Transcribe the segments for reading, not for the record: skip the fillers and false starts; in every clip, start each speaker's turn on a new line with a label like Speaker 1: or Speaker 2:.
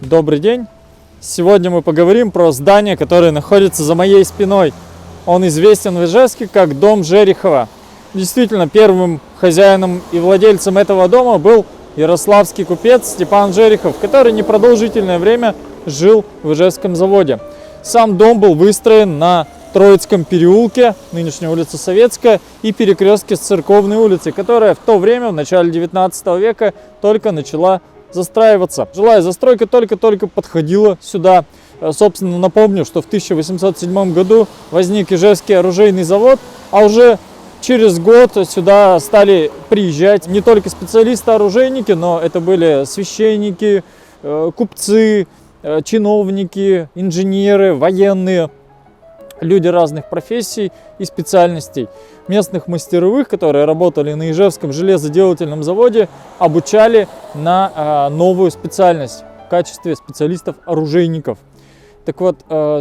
Speaker 1: Добрый день! Сегодня мы поговорим про здание, которое находится за моей спиной. Он известен в Ижевске как дом Жерихова. Действительно, первым хозяином и владельцем этого дома был ярославский купец Степан Жерихов, который непродолжительное время жил в Ижевском заводе. Сам дом был выстроен на Троицком переулке, нынешняя улица Советская, и перекрестке с Церковной улицей, которая в то время, в начале 19 века, только начала застраиваться. Жилая застройка только-только подходила сюда. Собственно, напомню, что в 1807 году возник Ижевский оружейный завод, а уже через год сюда стали приезжать не только специалисты-оружейники, но это были священники, купцы, чиновники, инженеры, военные, люди разных профессий и специальностей. Местных мастеровых, которые работали на Ижевском железоделательном заводе, обучали на новую специальность в качестве специалистов-оружейников. Так вот,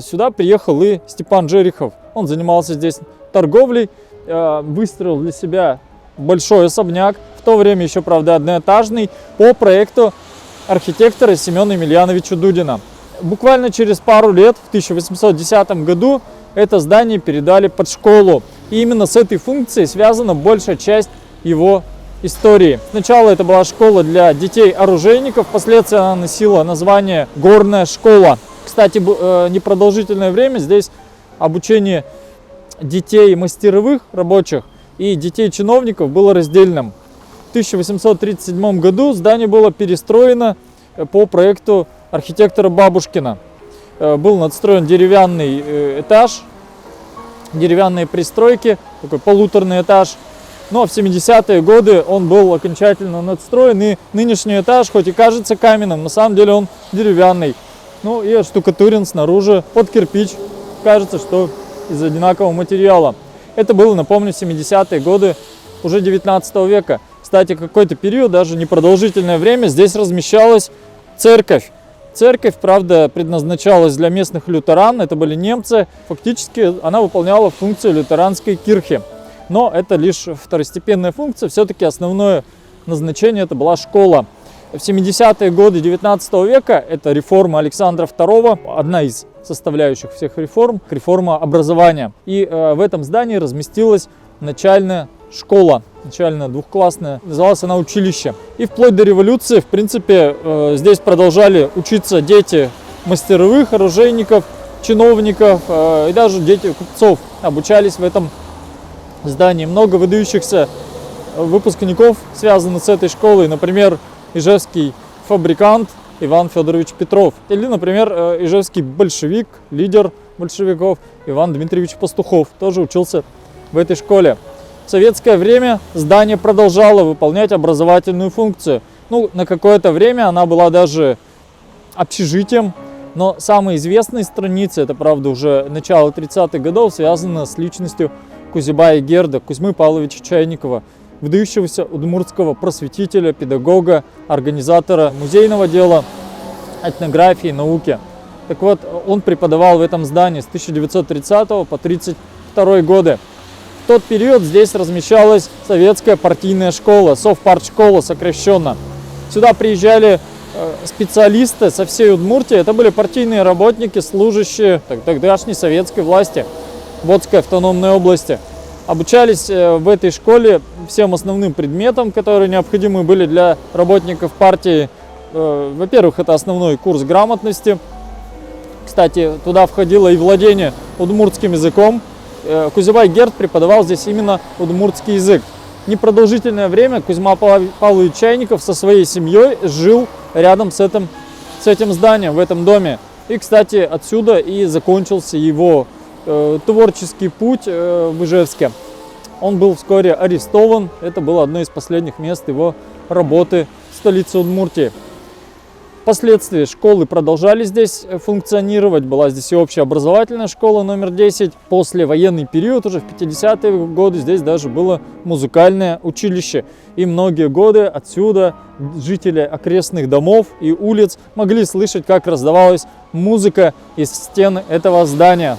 Speaker 1: сюда приехал и Степан Жерихов. Он занимался здесь торговлей, выстроил для себя большой особняк, в то время еще, правда, одноэтажный, по проекту архитектора Семена Емельяновича Дудина. Буквально через пару лет, в 1810 году, это здание передали под школу. И именно с этой функцией связана большая часть его истории. Сначала это была школа для детей-оружейников, впоследствии она носила название «Горная школа». Кстати, непродолжительное время здесь обучение детей мастеровых рабочих и детей-чиновников было раздельным. В 1837 году здание было перестроено по проекту архитектора Бабушкина. Был надстроен деревянный этаж, деревянные пристройки, такой полуторный этаж. Но в 70-е годы он был окончательно надстроен, и нынешний этаж, хоть и кажется каменным, на самом деле он деревянный. Ну и отштукатурен снаружи под кирпич, кажется, что из одинакового материала. Это было, напомню, 70-е годы уже 19 века. Кстати, какой-то период, даже непродолжительное время, здесь размещалась церковь. Церковь, правда, предназначалась для местных лютеран, это были немцы. Фактически она выполняла функцию лютеранской кирхи. Но это лишь второстепенная функция, все-таки основное назначение это была школа. В 70-е годы 19 века это реформа Александра II, одна из составляющих всех реформ, реформа образования. И в этом здании разместилась начальная школа, начальная двухклассная, называлась она училище. И вплоть до революции, в принципе, здесь продолжали учиться дети мастеровых, оружейников, чиновников и даже дети купцов обучались в этом здании. Много выдающихся выпускников связаны с этой школой, например, ижевский фабрикант Иван Федорович Петров или, например, ижевский большевик, лидер большевиков Иван Дмитриевич Пастухов, тоже учился в этой школе. В советское время здание продолжало выполнять образовательную функцию. Ну, на какое-то время она была даже общежитием, но самые известные страницы, это, правда, уже начало 30-х годов, связаны с личностью Кузьбая-Герда, Кузьмы Павловича Чайникова, выдающегося удмуртского просветителя, педагога, организатора музейного дела, этнографии, науки. Так вот, он преподавал в этом здании с 1930 по 1932 годы. В тот период здесь размещалась советская партийная школа, совпартшкола сокращенно. Сюда приезжали специалисты со всей Удмуртии, это были партийные работники, служащие тогдашней советской власти в Обской автономной области. Обучались в этой школе всем основным предметам, которые необходимы были для работников партии. Во-первых, это основной курс грамотности. Кстати, туда входило и владение удмуртским языком. Кузьбай-Герд преподавал здесь именно удмуртский язык. Непродолжительное время Кузьма Павлович Чайников со своей семьей жил рядом с этим зданием, в этом доме. И, кстати, отсюда и закончился его творческий путь в Ижевске. Он был вскоре арестован. Это было одно из последних мест его работы в столице Удмуртии. Впоследствии школы продолжали здесь функционировать. Была здесь и общеобразовательная школа номер 10. После военный период, уже в 50-е годы, здесь даже было музыкальное училище. И многие годы отсюда жители окрестных домов и улиц могли слышать, как раздавалась музыка из стен этого здания.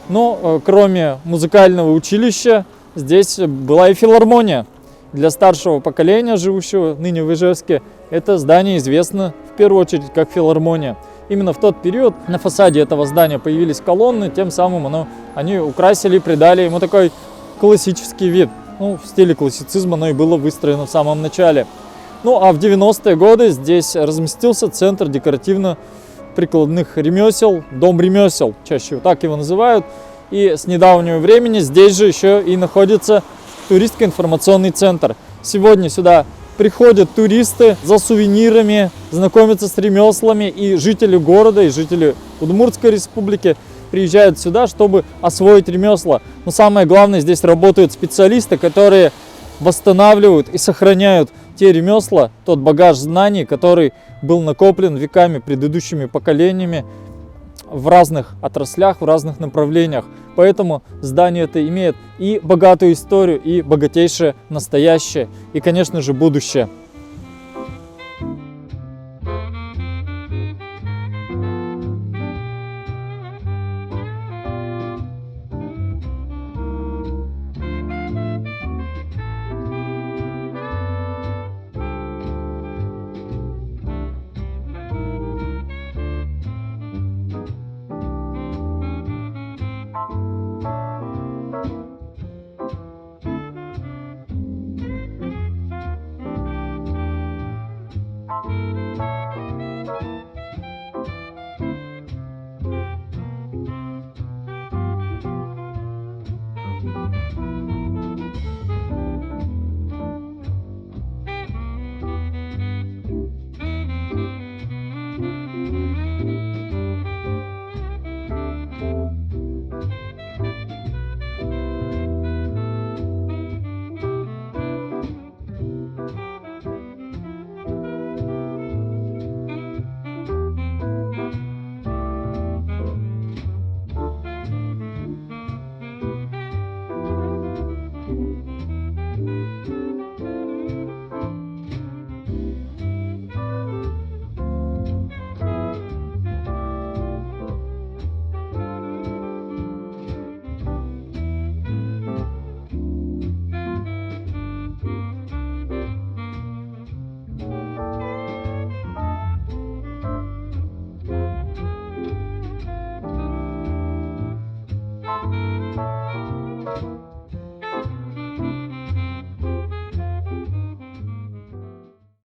Speaker 1: Но кроме музыкального училища, здесь была и филармония. Для старшего поколения, живущего ныне в Ижевске, это здание известно в первую очередь как филармония. Именно в тот период на фасаде этого здания появились колонны, тем самым они украсили, придали ему такой классический вид. В стиле классицизма оно и было выстроено в самом начале. А в 90-е годы здесь разместился центр декоративно-прикладных ремесел, дом ремесел, чаще так его называют. И с недавнего времени здесь же еще и находится туристско-информационный центр. Сегодня сюда приходят туристы за сувенирами, знакомятся с ремеслами, и жители города, и жители Удмуртской республики приезжают сюда, чтобы освоить ремесла. Но самое главное, здесь работают специалисты, которые восстанавливают и сохраняют те ремесла, тот багаж знаний, который был накоплен веками, предыдущими поколениями в разных отраслях, в разных направлениях. Поэтому здание это имеет и богатую историю, и богатейшее настоящее, и, конечно же, будущее.